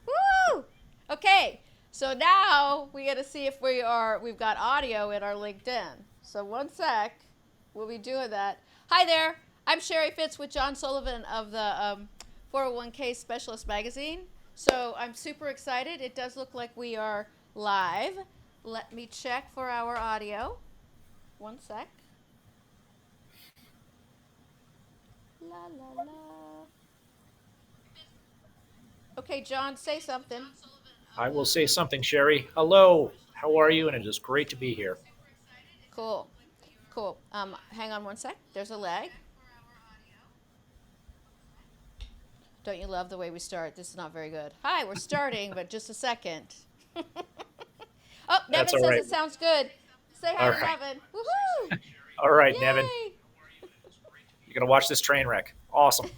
Woo! Okay, so now we got to see if we've got audio in our LinkedIn. So one sec, we'll be doing that. Hi there, I'm Sheri Fitz with John Sullivan of the 401k Specialist Magazine. So I'm super excited. It does look like we are live. Let me check for our audio. One sec. La la la. Okay, John, say something. I will say something, Sherry. Hello, how are you? And it is great to be here. Cool. Cool. Hang on one sec. There's a lag. Don't you love the way we start? This is not very good. Hi, we're starting, but just a second. Oh, That's Nevin all says right. it sounds good. Say hi All to right. Nevin. Woohoo! All right, Nevin. Yay! You're going to watch this train wreck. Awesome.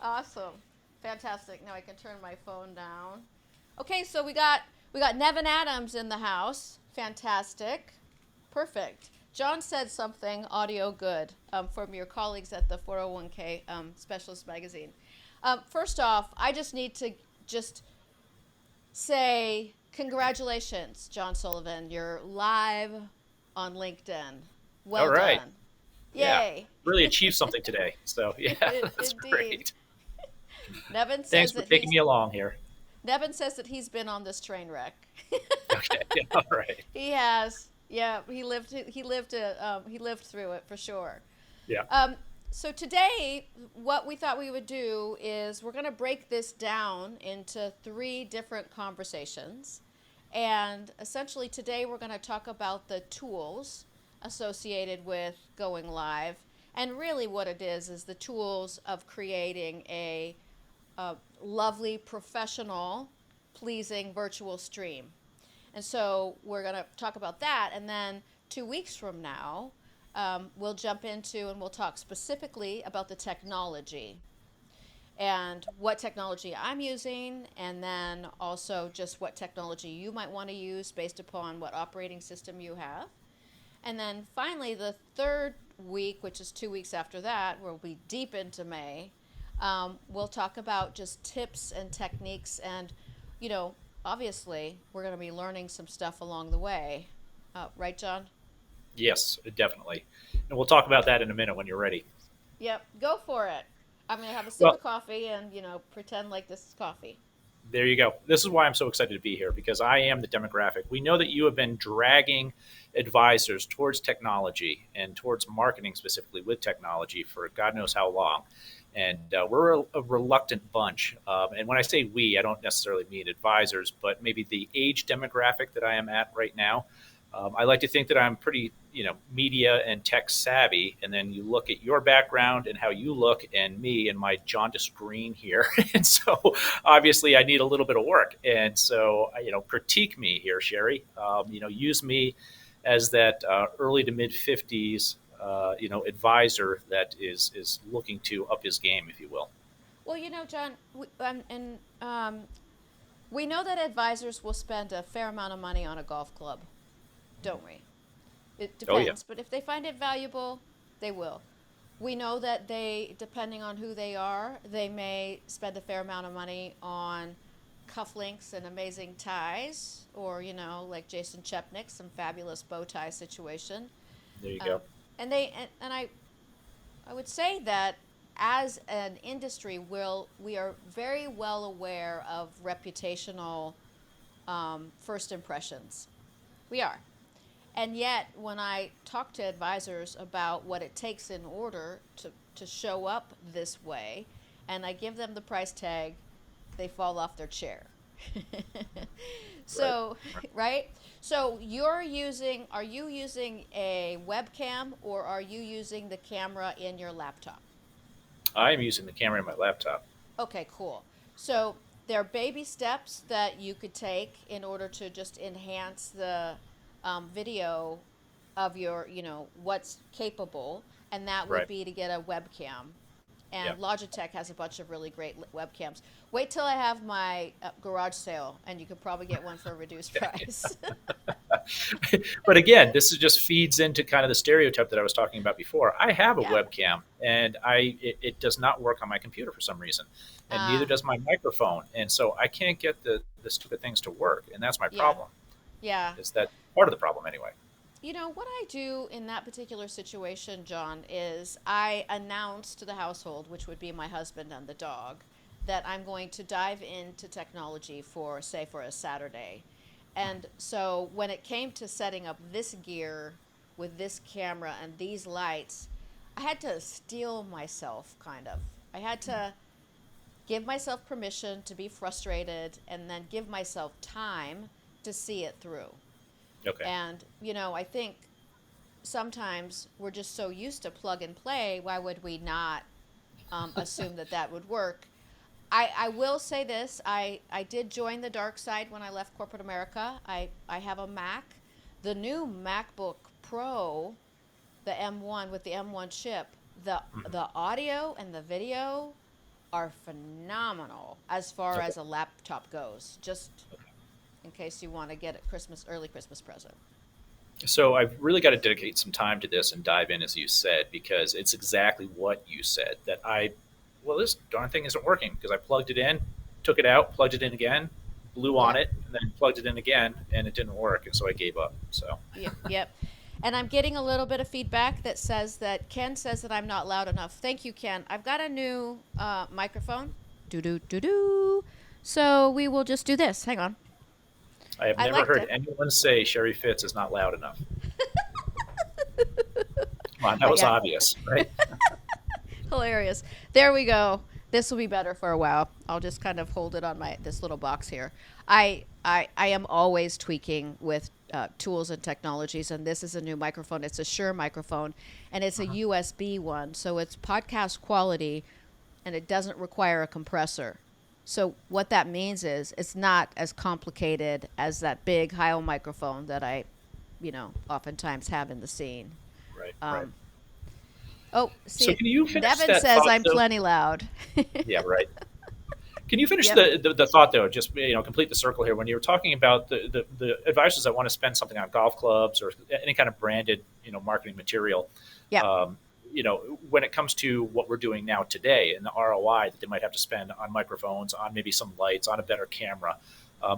Awesome. Fantastic. Now I can turn my phone down. Okay, so we got Nevin Adams in the house. Fantastic. Perfect. John said something audio good from your colleagues at the 401k Specialist Magazine. First off, I just need to just say congratulations, John Sullivan. You're live on LinkedIn. All Well right. done. Yeah. Yay. Really achieved something today. So, yeah, that's Indeed. great. Nevin Thanks says for that taking he's me along here. Nevin says that he's been on this train wreck. Okay. Yeah, all right. He has. Yeah, he lived through it for sure. Yeah. Um, so today, what we thought we would do is we're going to break this down into three different conversations. And essentially today we're going to talk about the tools associated with going live. And really what it is the tools of creating a lovely, professional, pleasing virtual stream. And so we're going to talk about that. And then 2 weeks from now, we'll jump into and we'll talk specifically about the technology and what technology I'm using, and then also just what technology you might want to use based upon what operating system you have. And then finally, the third week, which is 2 weeks after that, we'll be deep into May. We'll talk about just tips and techniques, and you know, obviously, we're going to be learning some stuff along the way. Right, John? Yes, definitely. And we'll talk about that in a minute when you're ready. Yep, go for it. I'm going to have a sip Well, of coffee and, pretend like this is coffee. there you go. This is why I'm so excited to be here because I am the demographic. We know that you have been dragging advisors towards technology and towards marketing specifically with technology for God knows how long. And we're a reluctant bunch. And when I say we, I don't necessarily mean advisors, but maybe the age demographic that I am at right now. I like to think that I'm pretty, media and tech savvy. And then you look at your background and how you look, and me and my jaundiced green here. And so obviously I need a little bit of work. And so, critique me here, Sherry. Use me as that early to mid 50s, advisor that is looking to up his game, if you will. Well, John, we know that advisors will spend a fair amount of money on a golf club, don't we? It Oh yeah, depends, but if they find it valuable, they will. We know that depending on who they are, they may spend a fair amount of money on cufflinks and amazing ties, or, like Jason Chepnick, some fabulous bow tie situation. there you Um, go. and I would say that as an industry, we are very well aware of reputational first impressions. We are. And yet, when I talk to advisors about what it takes in order to show up this way, and I give them the price tag, they fall off their chair. Right. So, Right. right? So are you using a webcam, or are you using the camera in your laptop? I am using the camera in my laptop. Okay, cool. So there are baby steps that you could take in order to just enhance the video of your, what's capable, and that would Right. be to get a webcam. Yeah. And Logitech has a bunch of really great webcams. Wait till I have my garage sale, and you could probably get one for a reduced price. But again, this is just feeds into kind of the stereotype that I was talking about before. I have a Yeah. webcam, and it does not work on my computer for some reason, and neither Uh, does my microphone, and so I can't get the stupid things to work, and that's my yeah. problem. Yeah. Is that part of the problem anyway? You know, what I do in that particular situation, John, is I announce to the household, which would be my husband and the dog, that I'm going to dive into technology for, say, for a Saturday. And so when it came to setting up this gear with this camera and these lights, I had to steel myself, kind of. I had to give myself permission to be frustrated and then give myself time to see it through. Okay. And, I think sometimes we're just so used to plug and play. Why would we not assume that that would work? I will say this. I did join the dark side when I left corporate America. I have a Mac. The new MacBook Pro, the M1 with the M1 chip, Mhm. the audio and the video are phenomenal as far Okay. as a laptop goes. Just in case you want to get a early Christmas present. So I've really got to dedicate some time to this and dive in, as you said, because it's exactly what you said. Well, this darn thing isn't working because I plugged it in, took it out, plugged it in again, blew on Yep. it, and then plugged it in again, and it didn't work, and so I gave up. So, Yep. Yep. And I'm getting a little bit of feedback that says that Ken says that I'm not loud enough. Thank you, Ken. I've got a new microphone. Do do do do. So we will just do this. Hang on. I have I never liked heard it. anyone say Sherry Fitz is not loud enough. Come on, that I was got obvious, right? hilarious. There we go. This will be better for a while. I'll just kind of hold it on my this little box here. I am always tweaking with tools and technologies, and this is a new microphone. It's a Shure microphone, and it's a Uh-huh. USB one, so it's podcast quality, and it doesn't require a compressor. So what that means is it's not as complicated as that big Heil microphone that I, oftentimes have in the scene. Right, right. Um, oh, So see, can you finish Nevin that says thought, I'm though? plenty loud. Yeah, right. Can you finish Yep. the thought though? Just complete the circle here. When you were talking about the advisors that want to spend something on golf clubs or any kind of branded marketing material, Yep. um, when it comes to what we're doing now today and the ROI that they might have to spend on microphones, on maybe some lights, on a better camera,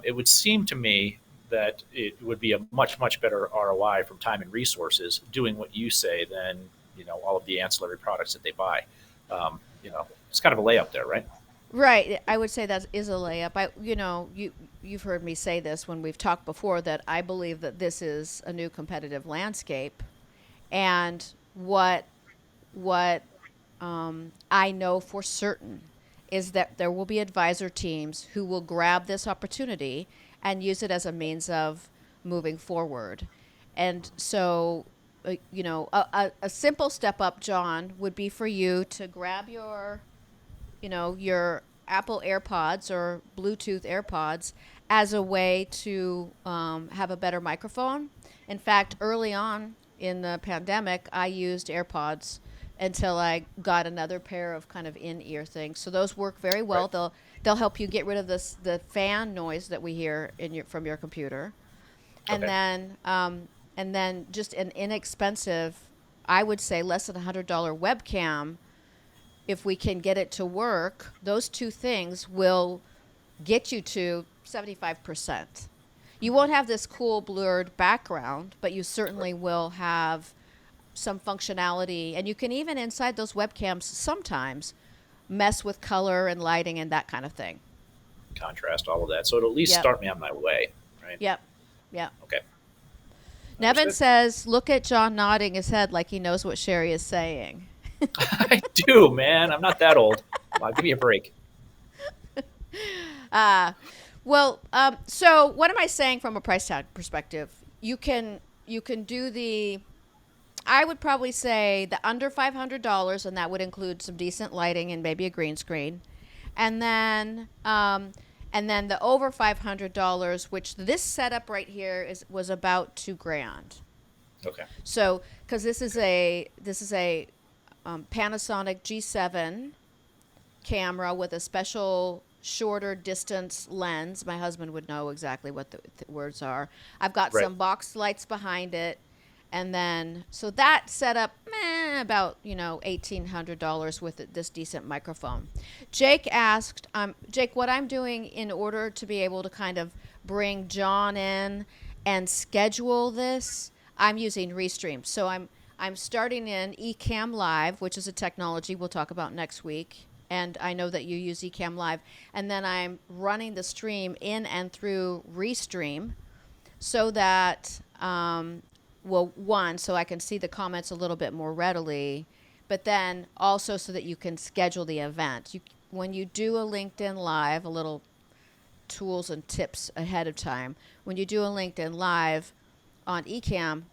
it would seem to me that it would be a much better ROI from time and resources doing what you say than all of the ancillary products that they buy. It's kind of a layup there, right? Right. I would say that is a layup. You've heard me say this when we've talked before that I believe that this is a new competitive landscape, and what I know for certain is that there will be advisor teams who will grab this opportunity and use it as a means of moving forward. And so, a simple step up, John, would be for you to grab your Apple AirPods or Bluetooth AirPods as a way to have a better microphone. In fact, early on in the pandemic, I used AirPods until I got another pair of kind of in-ear things. So those work very Right. well. They'll help you get rid of the fan noise that we hear from your computer, and Okay. then just an inexpensive, I would say less than $100 webcam. If we can get it to work, those two things will get you to 75%. You won't have this cool blurred background, but you Right. certainly will have some functionality. And you can even inside those webcams sometimes mess with color and lighting and that kind of thing. Contrast, all of that. So it'll at least Yep. start me on my way, right? Yep. Yep. Okay, Nevin understood. says, look at John nodding his head like he knows what Sherry is saying. I do, man. I'm not that old. Come on, give me a break. Uh, so what am I saying from a price tag perspective? You can do the, I would probably say the under $500, and that would include some decent lighting and maybe a green screen, and then the over $500, which this setup right here was about 2 grand. Okay. So because this is a Panasonic G7 camera with a special shorter distance lens. My husband would know exactly what the words are. I've got Right. some box lights behind it. And then, so that set up about, $1,800 with this decent microphone. Jake asked, Jake, what I'm doing in order to be able to kind of bring John in and schedule this, I'm using Restream. So I'm starting in Ecamm Live, which is a technology we'll talk about next week. And I know that you use Ecamm Live. And then I'm running the stream in and through Restream so that, well, one, so I can see the comments a little bit more readily, but then also so that you can schedule the event. When you do a LinkedIn Live, a little tools and tips ahead of time, when you do a LinkedIn Live on Ecamm,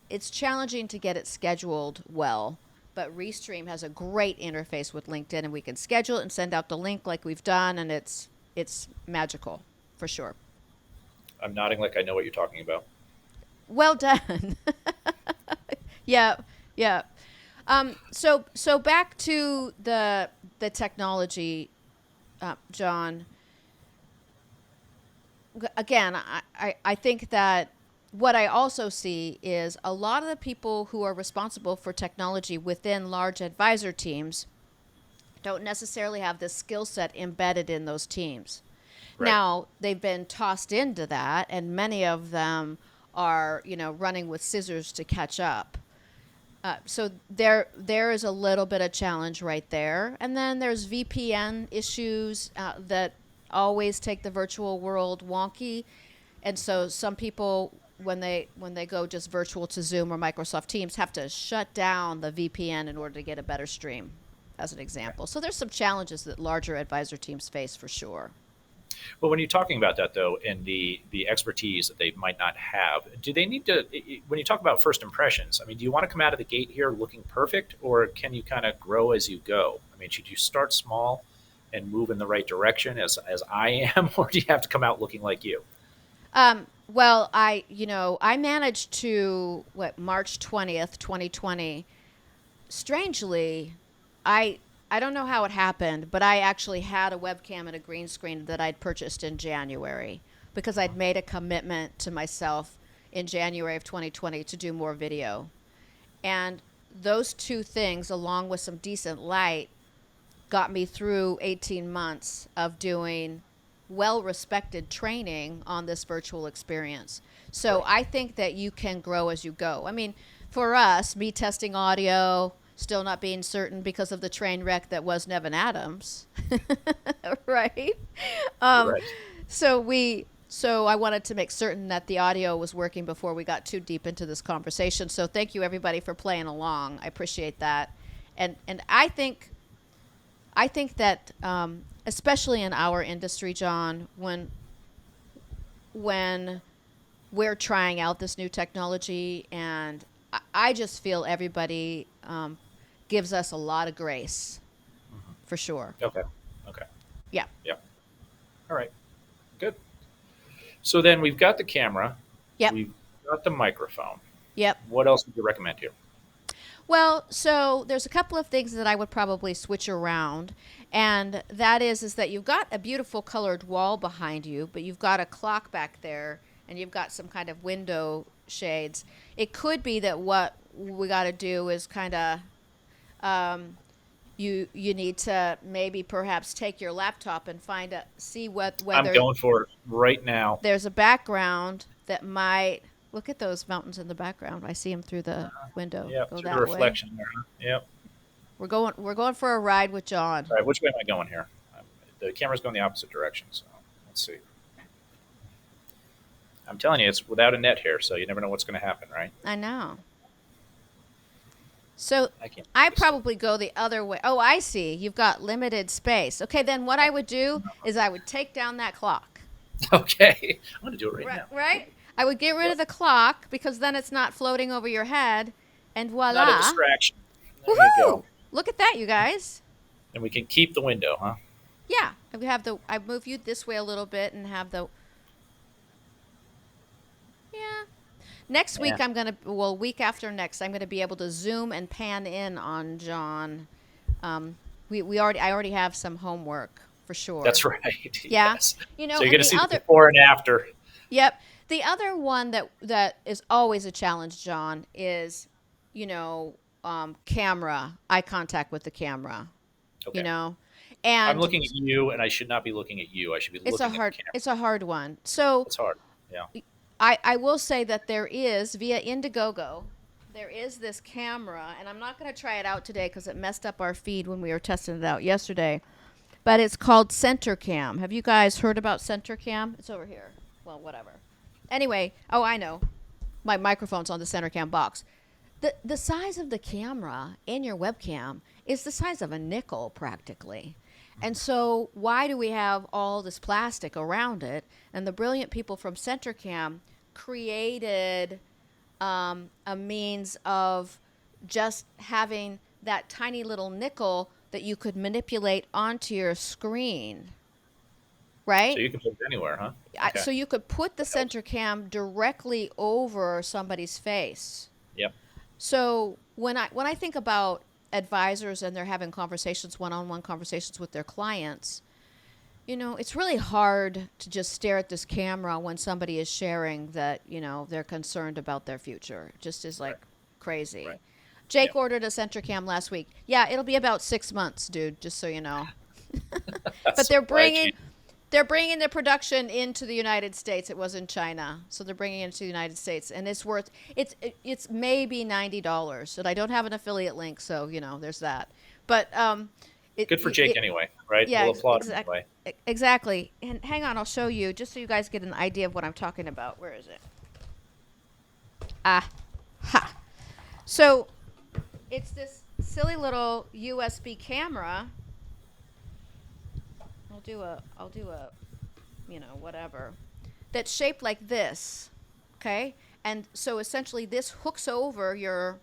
it's challenging to get it scheduled well. But Restream has a great interface with LinkedIn, and we can schedule it and send out the link like we've done, and it's magical for sure. I'm nodding like I know what you're talking about. Well done. Yeah, yeah. So back to the technology, John. Again, I think that what I also see is a lot of the people who are responsible for technology within large advisor teams don't necessarily have the skill set embedded in those teams. Right. Now, they've been tossed into that, and many of them are, running with scissors to catch up. So there is a little bit of challenge right there, and then there's VPN issues that always take the virtual world wonky, and so some people when they go just virtual to Zoom or Microsoft Teams have to shut down the VPN in order to get a better stream, as an example. So there's some challenges that larger advisor teams face for sure. Well, when you're talking about that, though, and the expertise that they might not have, do they need to? When you talk about first impressions, I mean, do you want to come out of the gate here looking perfect, or can you kind of grow as you go? I mean, should you start small and move in the right direction, as I am, or do you have to come out looking like you? Well, I managed to March 20th, 2020. Strangely, I I don't know how it happened, but I actually had a webcam and a green screen that I'd purchased in January because I'd made a commitment to myself in January of 2020 to do more video. And those two things, along with some decent light, got me through 18 months of doing well respected training on this virtual experience. So Right. I think that you can grow as you go. I mean, for us, me testing audio, still not being certain because of the train wreck that was Nevin Adams, right? Um, Right. so I wanted to make certain that the audio was working before we got too deep into this conversation. So thank you everybody for playing along. I appreciate that. And I think that especially in our industry, John, when we're trying out this new technology, and I just feel everybody gives us a lot of grace for sure. Okay. Okay. Yeah. Yeah. All right. Good. So then we've got the camera, Yep. we've got the microphone. Yep. What else would you recommend here? Well, so there's a couple of things that I would probably switch around, and that is that you've got a beautiful colored wall behind you, but you've got a clock back there, and you've got some kind of window shades. It could be that what we got to do is kind of you need to maybe perhaps take your laptop and see I'm whether going for it right now. there's a background that might look at those mountains in the background. I see them through the window. Yep, Go through the that way. reflection there. Huh? Yep. We're going for a ride with John. All right, which way am I going here? The camera's going the opposite direction, so let's see. I'm telling you, it's without a net here, so you never know what's going to happen, right? I know. So I can't. I probably go the other way. Oh, I see. You've got limited space. Okay, then what I would do is I would take down that clock. Okay, I'm going to do it right Right, now. right? I would get rid of Yep. the clock because then it's not floating over your head, and Not a voila. distraction. There you Woohoo! go. Look at that, you guys. And we can keep the window, huh? Yeah, I move you this way a little bit and have the yeah. Next week Yeah. week after next, I'm gonna be able to zoom and pan in on John. I already have some homework. for sure. That's right. Yeah. Yes. You know, So you're and going to the see the other, before and after. yep. The other one that is always a challenge, John, is, you know, camera, eye contact with the camera, you Okay. know, I'm and looking at you, and I should not be looking at you. I should be looking at the camera. it's a hard one. So It's hard. Yeah. I will say that there is via Indiegogo, there is this camera, and I'm not going to try it out today because it messed up our feed when we were testing it out yesterday. But it's called Center Cam. Have you guys heard about Center Cam? It's over here. Well, whatever. Anyway, oh, I know. My microphone's on the Center Cam box. The size of the camera in your webcam is the size of a nickel practically. And so why do we have all this plastic around it? And the brilliant people from CenterCam created a means of just having that tiny little nickel that you could manipulate onto your screen, So right? you can put it anywhere, huh? Okay. So you could put the That helps. center cam directly over somebody's face. Yep. So when I think about advisors and they're having conversations, one-on-one conversations with their clients, you know, it's really hard to just stare at this camera when somebody is sharing that, you know, they're concerned about their future. It just is like Right. crazy. Right. Jake Yep. ordered a center cam last week. Yeah, it'll be about 6 months, dude, just so you know. That's But they're supply chain. bringing the production into the United States. It was in China, so they're bringing it into the United States, and it's maybe $90. And I don't have an affiliate link, so you know there's that. But Good for Jake anyway, right? yeah, We'll applaud him anyway. exactly. And hang on, I'll show you just so you guys get an idea of what I'm talking about. Where is it? Ah, ha. So it's this silly little USB camera. I'll do a, you know, whatever, that's shaped like this, okay? And so essentially this hooks over your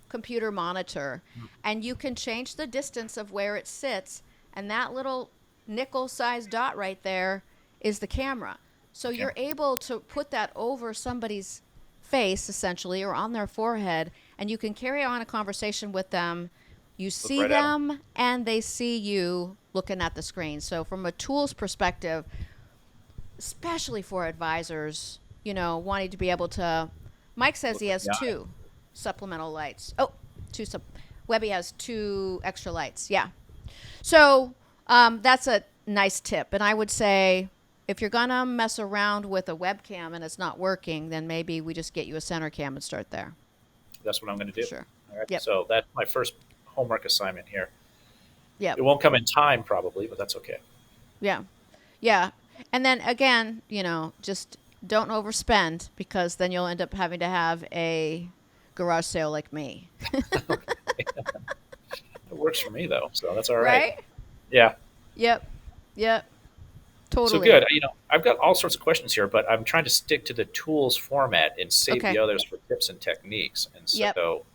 computer monitor, and you can change the distance of where it sits, and that little nickel-sized dot right there is the camera. So Okay. you're able to put that over somebody's face essentially or on their forehead, and you can carry on a conversation with them. You Look see right at him. them and they see you looking at the screen. So from a tools perspective, especially for advisors, you know, wanting to be able to, Mike says Look he in has the eye. two supplemental lights. Oh, two sub Webby has two extra lights. Yeah. So that's a nice tip. And I would say if you're going to mess around with a webcam and it's not working, then maybe we just get you a center cam and start there. That's what I'm going to For do. sure. All right. Yep. So that's my first homework assignment here. Yep. It won't come in time probably, but that's okay. Yeah. Yeah. And then again, you know, just don't overspend because then you'll end up having to have a garage sale like me. It works for me though, so that's all right. Right? Yeah. Yep. Yep. So Totally. good. I've got all sorts of questions here, but I'm trying to stick to the tools format and save the Okay. others for tips and techniques. And Yep. so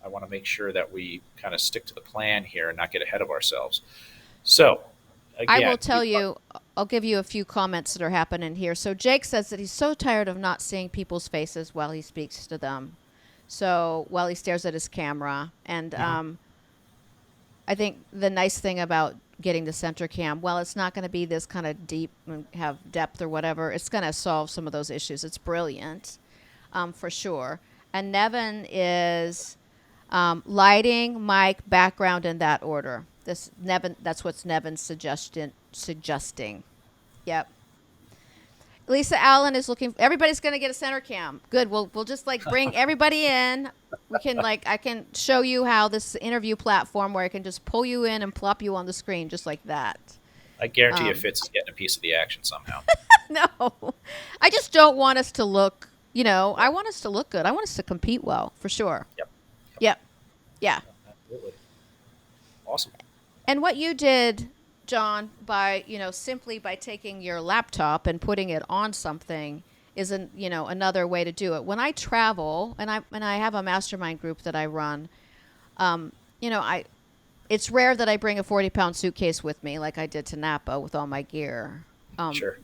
I want to make sure that we kind of stick to the plan here and not get ahead of ourselves. So I again, will tell you, I'll give you a few comments that are happening here. So Jake says that he's so tired of not seeing people's faces while he speaks to them. So while he stares at his camera. And I think the nice thing about getting the center cam, well, it's not going to be this kind of deep and have depth or whatever. It's going to solve some of those issues. It's brilliant, for sure. And Nevin is lighting, mic, background in that order. This Nevin, that's what's Nevin's suggesting. Yep. Lisa Allen is looking. Everybody's going to get a center cam. Good. We'll just like bring everybody in. We can like I can show you how this interview platform where I can just pull you in and plop you on the screen just like that. I guarantee you Fitz is getting a piece of the action somehow. No, I just don't want us to look. You know, I want us to look good. I want us to compete well for sure. Yep. Yep. Yeah. Absolutely. Awesome. And what you did, John, by, you know, simply by taking your laptop and putting it on something isn't, you know, another way to do it. When I travel and I have a mastermind group that I run, you know, it's rare that I bring a 40-pound suitcase with me like I did to Napa with all my gear. Sure.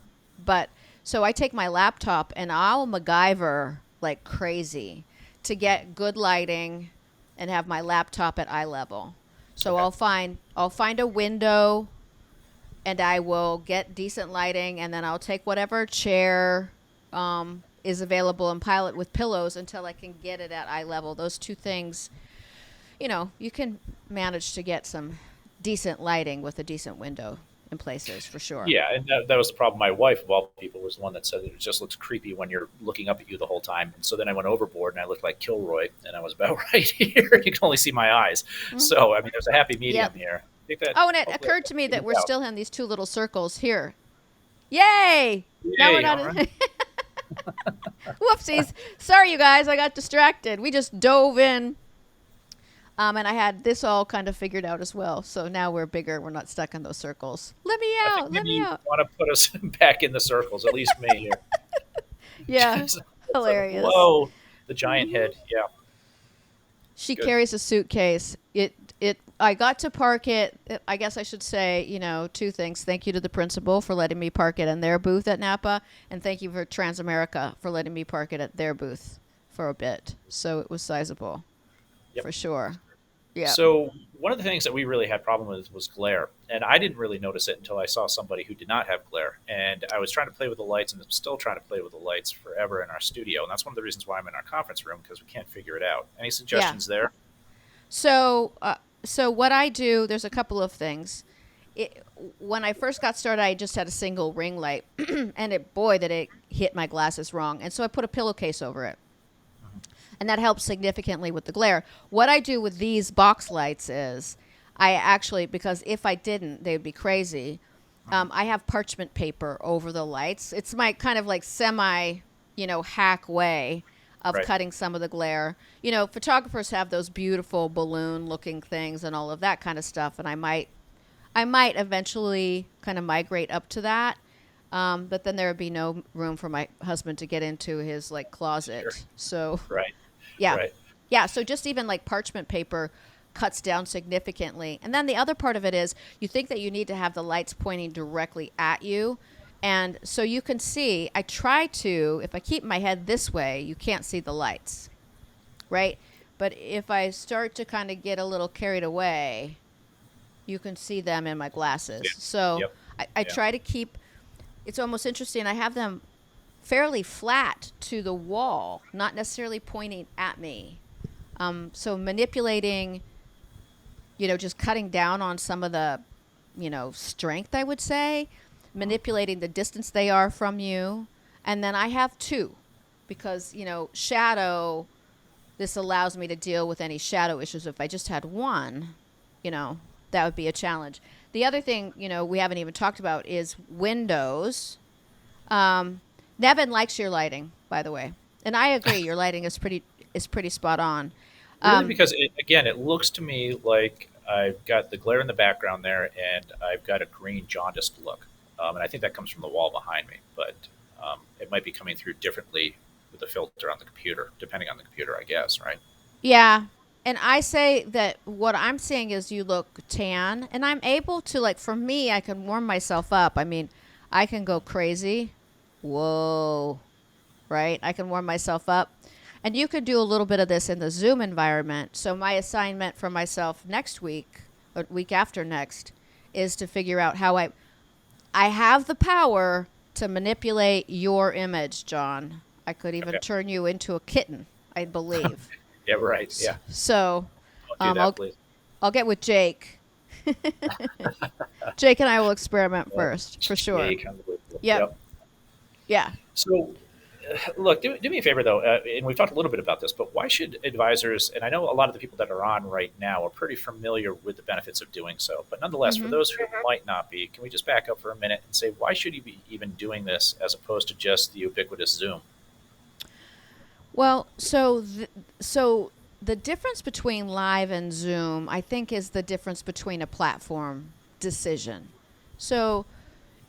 But so I take my laptop and I'll MacGyver like crazy to get good lighting and have my laptop at eye level. So Okay. I'll find a window and I will get decent lighting, and then I'll take whatever chair is available and pile it with pillows until I can get it at eye level. Those two things, you can manage to get some decent lighting with a decent window in places for sure. Yeah, and that was the problem. My wife, of all people, was the one that said it just looks creepy when you're looking up at you the whole time. And so then I went overboard and I looked like Kilroy, and I was about right here. You can only see my eyes. Mm. So, I mean, there's a happy medium Yep. here. I think that Oh, and it hopefully occurred to me that evens we're out. still in these two little circles here. Yay! Now we're Yay, not all right. in. Whoopsies. Sorry, you guys. I got distracted. We just dove in. And I had this all kind of figured out as well. So now we're bigger. We're not stuck in those circles. Let me I think out. Let maybe me you out. want to put us back in the circles, at least me here. Yeah. It's like, Hilarious. whoa, the giant Mhm. head. Yeah, She good. carries a suitcase. I got to park it. I guess I should say, two things. Thank you to the principal for letting me park it in their booth at Napa, and thank you for Transamerica for letting me park it at their booth for a bit. So it was sizable, Yep. for sure. Yeah. So one of the things that we really had problem with was glare, and I didn't really notice it until I saw somebody who did not have glare. And I was trying to play with the lights, and I'm still trying to play with the lights forever in our studio, and that's one of the reasons why I'm in our conference room because we can't figure it out. Any Yeah. suggestions there? So what I do, there's a couple of things. When I first got started, I just had a single ring light, and boy, did it hit my glasses wrong. And so I put a pillowcase over it, and that helps significantly with the glare. What I do with these box lights is, I actually, because if I didn't, they'd be crazy. I have parchment paper over the lights. It's my kind of like semi, hack way of Right. cutting some of the glare. Photographers have those beautiful balloon looking things and all of that kind of stuff, and I might eventually kind of migrate up to that. But then there would be no room for my husband to get into his like Sure. closet. So Right. yeah. Right. Yeah. So just even like parchment paper cuts down significantly. And then the other part of it is you think that you need to have the lights pointing directly at you. And so you can see, I try to, if I keep my head this way, you can't see the lights, right? But if I start to kind of get a little carried away, you can see them in my Yeah. glasses. So Yep. I Yeah. try to keep, it's almost interesting. I have them fairly flat to the wall, not necessarily pointing at me. So manipulating, just cutting down on some of the, strength, I would say, manipulating the distance they are from you. And then I have two because, shadow, this allows me to deal with any shadow issues. If I just had one, that would be a challenge. The other thing, we haven't even talked about is windows. Nevin likes your lighting, by the way, and I agree. Your lighting is pretty spot on. Really, Um, because again, it looks to me like I've got the glare in the background there, and I've got a green jaundiced look, and I think that comes from the wall behind me. But it might be coming through differently with the filter on the computer, depending on the computer, I guess. Right? yeah, and I say that what I'm seeing is you look tan, and I'm able to like for me, I can warm myself up. I mean, I can go crazy. Whoa, right? I can warm myself up. And you could do a little bit of this in the Zoom environment. So my assignment for myself next week, or week after next, is to figure out how I have the power to manipulate your image, John. I could even Okay. turn you into a kitten, I believe. Yeah. Right. Yeah. So Don't do that, I'll please. I'll get with Jake. Jake and I will experiment Yeah. first, for sure. Jake, unbelievable. Yep. Yep. Yeah. So, look, do me a favor though, and we've talked a little bit about this, but why should advisors? And I know a lot of the people that are on right now are pretty familiar with the benefits of doing so, but nonetheless, for hmm those who might not be, can we just back up for a minute and say why should you be even doing this as opposed to just the ubiquitous Zoom? Well, so the difference between live and Zoom, I think, is the difference between a platform decision. So,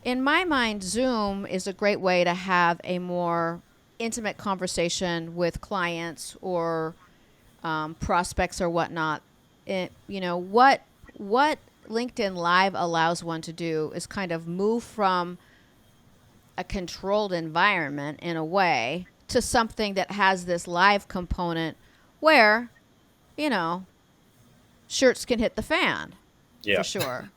in my mind, Zoom is a great way to have a more intimate conversation with clients or prospects or whatnot. What LinkedIn Live allows one to do is kind of move from a controlled environment in a way to something that has this live component where, you know, shirts can hit the fan for Yeah. sure.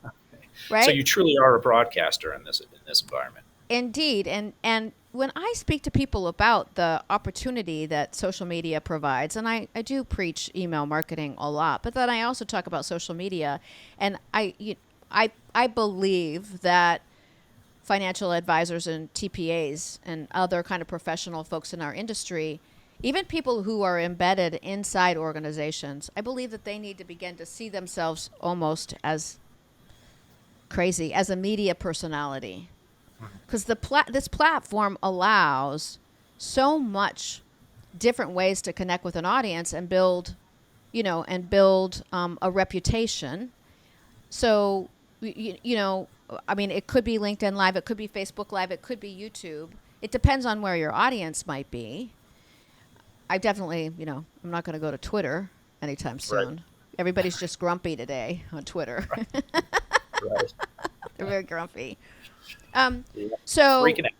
So right? you truly are a broadcaster in this environment. Indeed. And when I speak to people about the opportunity that social media provides, and I do preach email marketing a lot, but then I also talk about social media, and I believe that financial advisors and TPAs and other kind of professional folks in our industry, even people who are embedded inside organizations, I believe that they need to begin to see themselves almost as crazy as a media personality, because this platform allows so much different ways to connect with an audience and build, a reputation. So, I mean, it could be LinkedIn Live, it could be Facebook Live, it could be YouTube. It depends on where your audience might be. I definitely, I'm not going to go to Twitter anytime Right. soon. Everybody's just grumpy today on Twitter. Right. They're very grumpy. Um, Yeah. so Freaking out.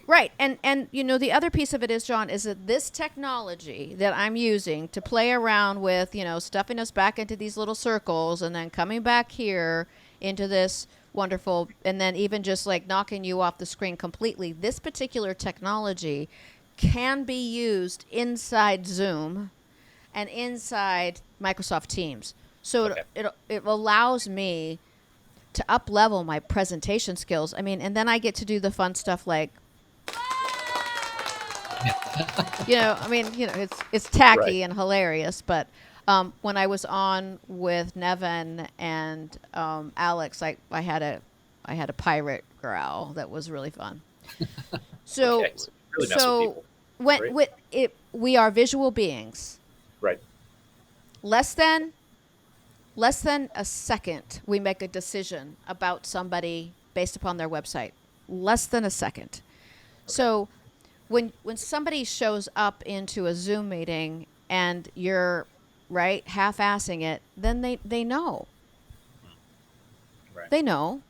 Right. And the other piece of it is, John, is that this technology that I'm using to play around with, stuffing us back into these little circles and then coming back here into this wonderful, and then even just like knocking you off the screen completely, this particular technology can be used inside Zoom and inside Microsoft Teams. So Okay. it allows me to up level my presentation skills. I mean, and then I get to do the fun stuff like, I mean, it's Right. tacky and hilarious, but when I was on with Nevin and Alex, I had a pirate growl that was really fun. So Okay. So you really mess with so people. when Great. we are visual beings. Right. Less than less than a second, we make a decision about somebody based upon their website. Less than a second. Okay. So when somebody shows up into a Zoom meeting and you're right half-assing it, then they know. Right. They know.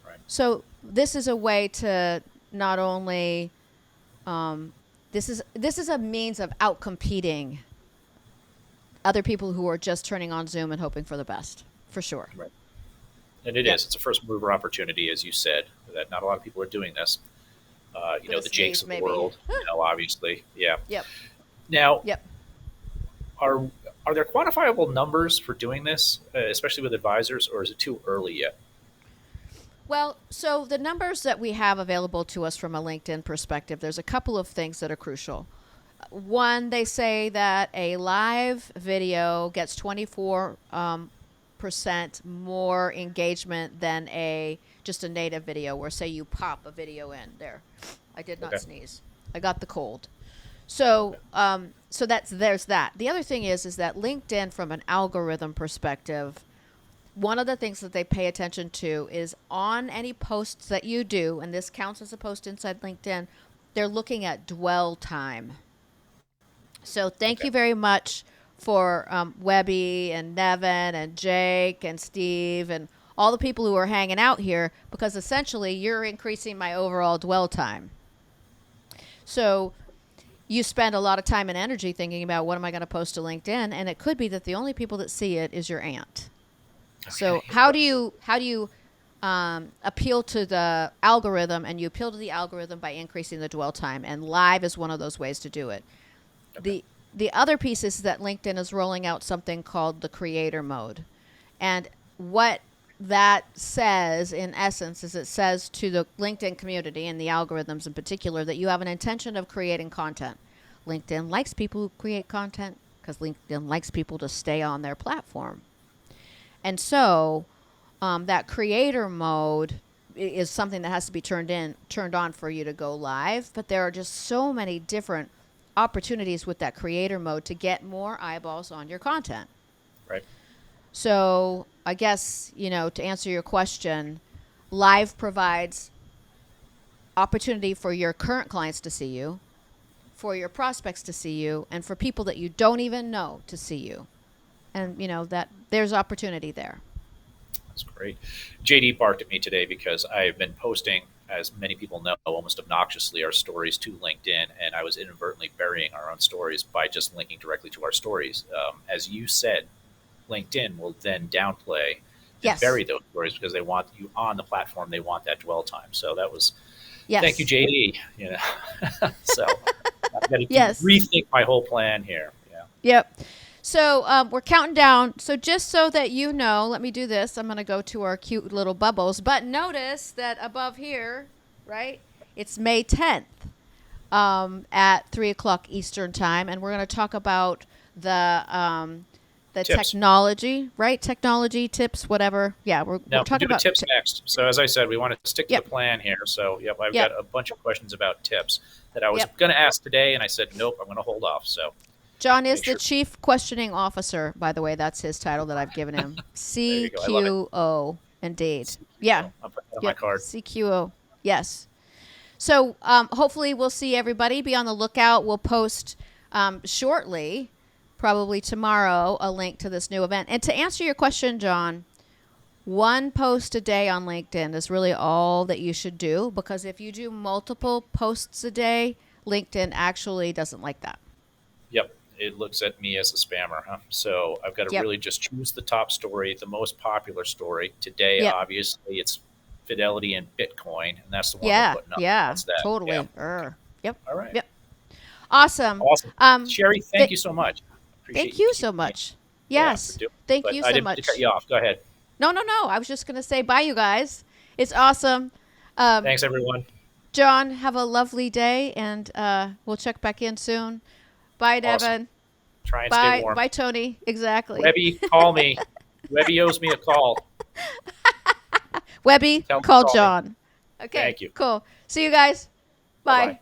Right. So this is a way to not only this is a means of outcompeting other people who are just turning on Zoom and hoping for the best, for sure. Right. And it Yep. is. It's a first mover opportunity, as you said, that not a lot of people are doing this. Gonna The Jakes sneeze of the maybe. world, obviously. Yeah. Yep. Now, Yep. are are there quantifiable numbers for doing this, especially with advisors, or is it too early yet? Well, so the numbers that we have available to us from a LinkedIn perspective, there's a couple of things that are crucial. One, they say that a live video gets 24 percent more engagement than a just a native video, where say you pop a video in there. I did not Okay. sneeze. I got the cold. So, Okay. so there's that. The other thing is that LinkedIn, from an algorithm perspective, one of the things that they pay attention to is on any posts that you do, and this counts as a post inside LinkedIn, they're looking at dwell time. So thank Okay. you very much for Webby and Nevin and Jake and Steve and all the people who are hanging out here, because essentially you're increasing my overall dwell time. So you spend a lot of time and energy thinking about what am I going to post to LinkedIn, and it could be that the only people that see it is your aunt. So Okay. how do you appeal to the algorithm? And you appeal to the algorithm by increasing the dwell time, and live is one of those ways to do it. Okay. The other piece is that LinkedIn is rolling out something called the creator mode. And what that says, in essence, is it says to the LinkedIn community and the algorithms in particular that you have an intention of creating content. LinkedIn likes people who create content because LinkedIn likes people to stay on their platform. And so that creator mode is something that has to be turned on for you to go live. But there are just so many different opportunities with that creator mode to get more eyeballs on your content. Right. So I guess, to answer your question, live provides opportunity for your current clients to see you, for your prospects to see you, and for people that you don't even know to see you. And, that there's opportunity there. That's great. JD barked at me today because I've been posting, as many people know, almost obnoxiously our stories to LinkedIn, and I was inadvertently burying our own stories by just linking directly to our stories. As you said, LinkedIn will then downplay and Yes. bury those stories because they want you on the platform. They want that dwell time. So that was thank you, Yes. JD. So I've got to Yes. rethink my whole plan here. Yeah. Yep. So we're counting down. So just so that you know, let me do this. I'm going to go to our cute little bubbles. But notice that above here, right? It's May 10th at 3 o'clock Eastern time, and we're going to talk about the Tips. technology, right? Technology tips, whatever. Yeah, we're Now, we're talking doing about. tips next. So, as I said, we want to stick to the Yep. plan here. So, yep, I've got Yep. a bunch of questions about tips that I was Yep. going to ask today, and I said, nope, I'm going to hold off. So, John is make the sure. Chief Questioning Officer, by the way. That's his title that I've given him. There you go. I love it. CQO, indeed. Yeah. CQO. I'll put that on my Yep. card. CQO. Yes. So hopefully we'll see everybody. Be on the lookout. We'll post shortly, probably tomorrow, a link to this new event. And to answer your question, John, one post a day on LinkedIn is really all that you should do, because if you do multiple posts a day, LinkedIn actually doesn't like that. Yep. It looks at me as a spammer. Huh? So, I've got to Yep. really just choose the top story, the most popular story. Today, Yep. obviously, it's Fidelity and Bitcoin, and that's the one we're Yeah. putting up. Yeah. That's that. Yeah. Totally. Yep. All right. Yep. Awesome. Awesome. Um, Sherry, thank th- you so much. Appreciate Thank you you so keeping me. much. Yeah, for Yes. doing it. Thank But you I so didn't mean to cut much. you off. Go ahead. No, no, no. I was just going to say bye, you guys. It's awesome. Um, Thanks, everyone. John, have a lovely day, and we'll check back in soon. Bye, Awesome. Devin. Try and stay Bye. warm. Bye, Tony. Exactly. Webby, call me. Webby owes me a call. Webby, Tell him to call call me. John. Okay, Thank you. cool. See you guys. Bye bye. Bye.